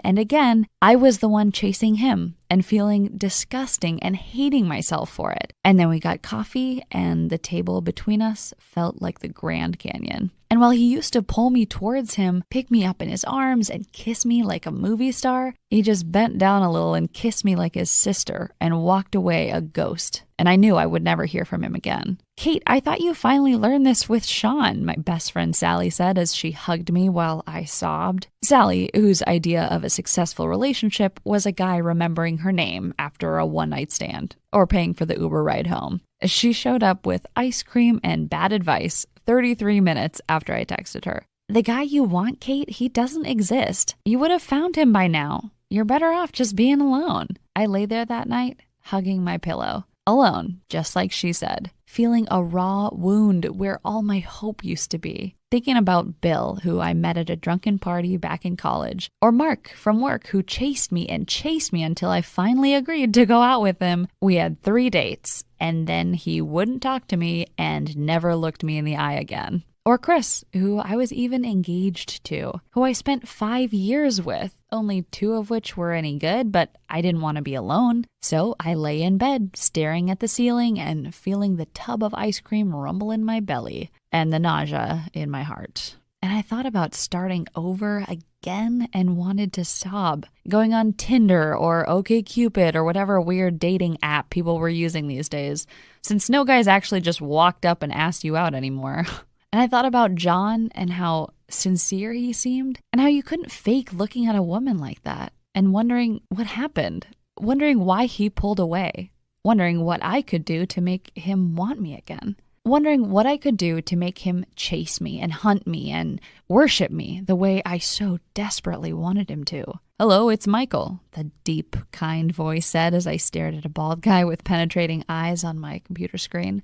and again, I was the one chasing him and feeling disgusting and hating myself for it. And then we got coffee, and the table between us felt like the Grand Canyon. And while he used to pull me towards him, pick me up in his arms, and kiss me like a movie star, he just bent down a little and kissed me like his sister and walked away a ghost. And I knew I would never hear from him again. "Kate, I thought you finally learned this with Sean," my best friend Sally said as she hugged me while I sobbed. Sally, whose idea of a successful relationship was a guy remembering her name after a one-night stand or paying for the Uber ride home. She showed up with ice cream and bad advice 33 minutes after I texted her. "The guy you want, Kate, he doesn't exist. You would have found him by now. You're better off just being alone." I lay there that night, hugging my pillow. Alone, just like she said, feeling a raw wound where all my hope used to be. Thinking about Bill, who I met at a drunken party back in college, or Mark from work, who chased me until I finally agreed to go out with him. We had 3 dates, and then he wouldn't talk to me and never looked me in the eye again. Or Chris, who I was even engaged to, who I spent 5 years with, only 2 of which were any good, but I didn't want to be alone. So I lay in bed, staring at the ceiling and feeling the tub of ice cream rumble in my belly and the nausea in my heart. And I thought about starting over again and wanted to sob, going on Tinder or OkCupid or whatever weird dating app people were using these days, since no guys actually just walked up and asked you out anymore. And I thought about John and how sincere he seemed and how you couldn't fake looking at a woman like that, and wondering what happened, wondering why he pulled away, wondering what I could do to make him want me again, wondering what I could do to make him chase me and hunt me and worship me the way I so desperately wanted him to. "Hello, it's Michael," the deep, kind voice said as I stared at a bald guy with penetrating eyes on my computer screen.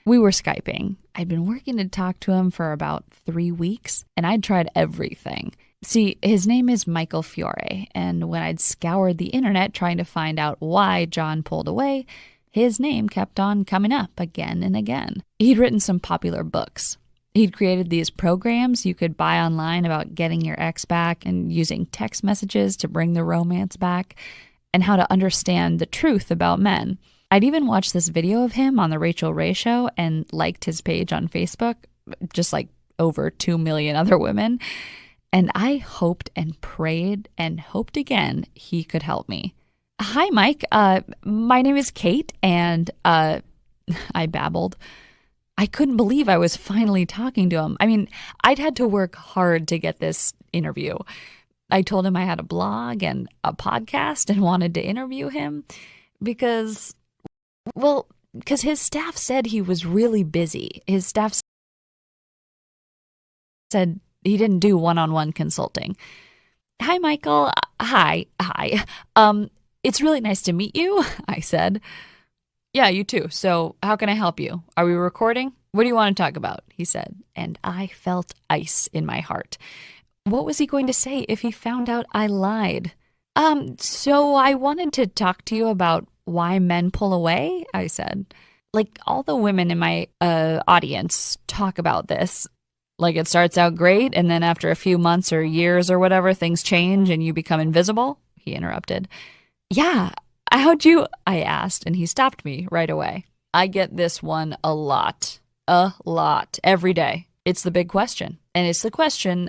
We were Skyping. I'd been working to talk to him for about 3 weeks, and I'd tried everything. See, his name is Michael Fiore, and when I'd scoured the internet trying to find out why John pulled away, his name kept on coming up again and again. He'd written some popular books. He'd created these programs you could buy online about getting your ex back and using text messages to bring the romance back, and how to understand the truth about men. I'd even watched this video of him on the Rachel Ray Show and liked his page on Facebook, just like over 2 million other women. And I hoped and prayed and hoped again he could help me. "Hi, Mike. My name is Kate, and I babbled. I couldn't believe I was finally talking to him. I mean, I'd had to work hard to get this interview. I told him I had a blog and a podcast and wanted to interview him because his staff said he was really busy. His staff said he didn't do one-on-one consulting. "Hi, Michael. Hi. It's really nice to meet you," I said. "Yeah, you too. So how can I help you? Are we recording? What do you want to talk about?" he said, and I felt ice in my heart. What was he going to say if he found out I lied? So I wanted to talk to you about why men pull away," I said. "Like, all the women in my audience talk about this. Like, it starts out great, and then after a few months or years or whatever, things change and you become invisible," he interrupted. "Yeah, how'd you?" I asked, and he stopped me right away. I get this one a lot, every day. It's the big question. And it's the question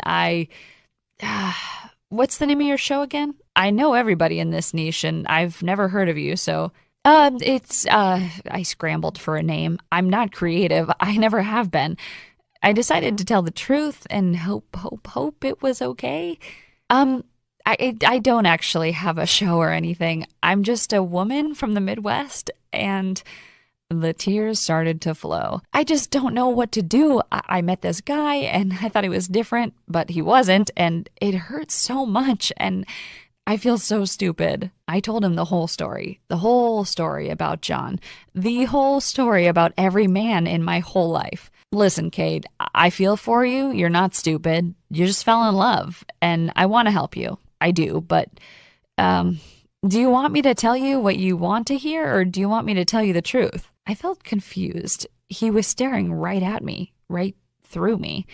what's the name of your show again? I know everybody in this niche, and I've never heard of you, so... I scrambled for a name. I'm not creative. I never have been. I decided to tell the truth and hope it was okay. I don't actually have a show or anything. I'm just a woman from the Midwest, and the tears started to flow. I just don't know what to do. I met this guy, and I thought he was different, but he wasn't, and it hurts so much, and I feel so stupid. I told him the whole story about John, the whole story about every man in my whole life. "Listen, Kate, I feel for you. You're not stupid. You just fell in love, and I want to help you. I do, but do you want me to tell you what you want to hear, or do you want me to tell you the truth?" I felt confused. He was staring right at me, right through me.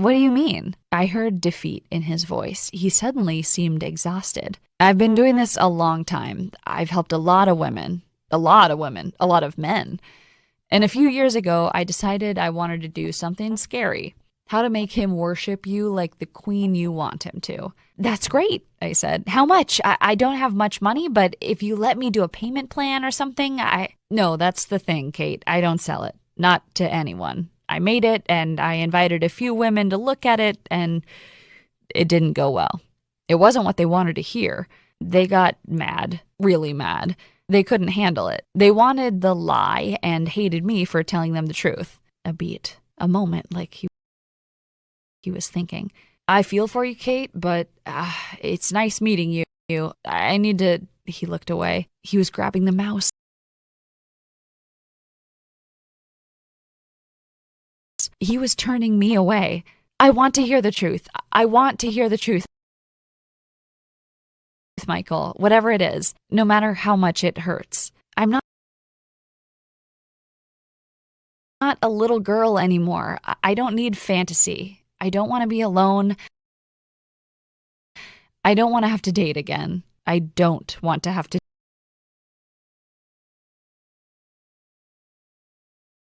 What do you mean? I heard defeat in his voice. He suddenly seemed exhausted. I've been doing this a long time. I've helped a lot of women, a lot of women, a lot of men. And a few years ago, I decided I wanted to do something scary. How to make him worship you like the queen you want him to. That's great, I said. How much? I don't have much money, but if you let me do a payment plan or something, No, that's the thing, Kate. I don't sell it. Not to anyone. I made it, and I invited a few women to look at it, and it didn't go well. It wasn't what they wanted to hear. They got mad, really mad. They couldn't handle it. They wanted the lie and hated me for telling them the truth. A beat, a moment like he was thinking. I feel for you, Kate, but it's nice meeting you. I need to... He looked away. He was grabbing the mouse. He was turning me away. I want to hear the truth. I want to hear the truth, Michael, whatever it is, no matter how much it hurts. I'm not a little girl anymore. I don't need fantasy. I don't want to be alone. I don't want to have to date again. I don't want to have to